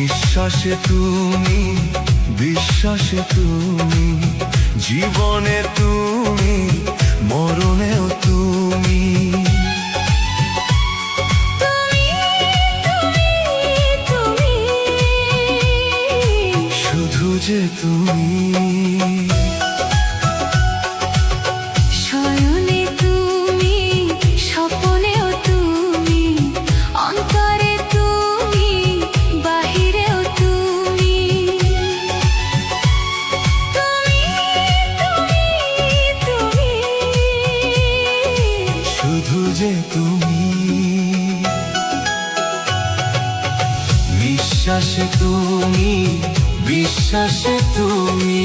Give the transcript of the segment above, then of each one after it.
নিঃশ্বাসে তুমি, বিশ্বাসে তুমি, জীবনে তুমি, মরণেও তুমি। শুধু যে তুমি। শয়নে তুমি, স্বপ্নেও তুমি, অন্তরে তুমি, বাহিরেও তুমি। শুধু যে তুমি। নিঃশ্বাসে তুমি, বিশ্বাসে তুমি।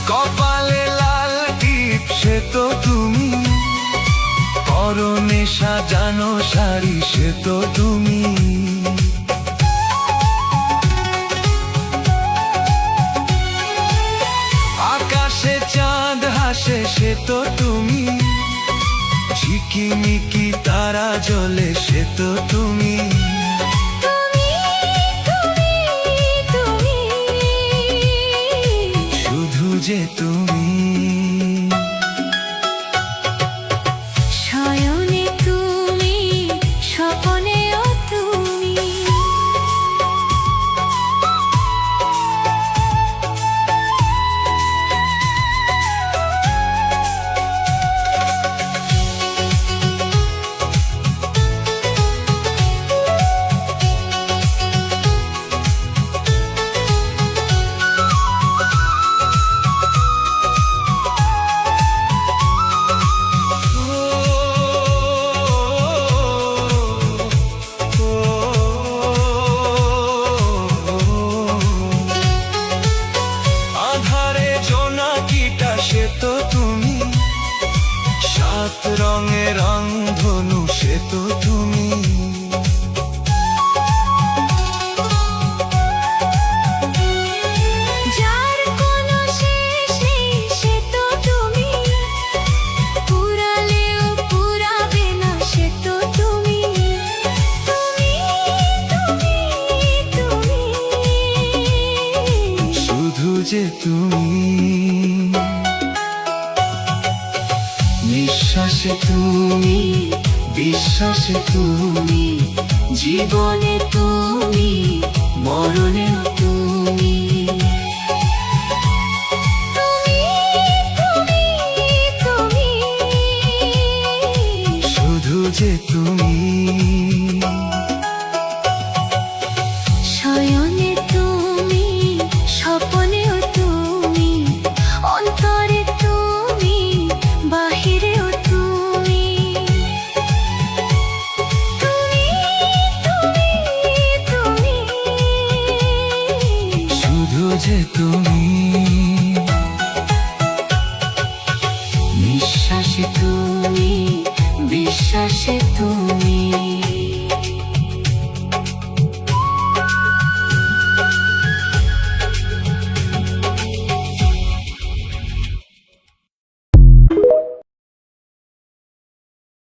কপালে লাল টিপ সে তো তুমি, পরনে সাজানো শাড়ি সে তো তুমি। আকাশে চাঁদ হাসে সে তো তুমি, ঝিকিমিকি তারা জ্বলে সে তো তুমি। শুধু যে তুমি। শয়নে তুমি, স্বপ্নেও তুমি। আধারে জোনাকিটা সে তো তুমি, সাত রঙের রংধনু সে তো তুমি। যার কোনো শেষ নেই সে তো তুমি, পুরালেও পুরাবে না সে তো তুমি। শুধু যে তুমি। নিঃশ্বাসে তুমি, বিশ্বাসে তুমি, জীবনে তুমি, মরণেও তুমি। শুধু যে তুমি। শয়নে তুমি, স্বপ্নেও তুমি, অন্তরে তুমি, বাহিরেও তুমি। শুধু যে তুমি।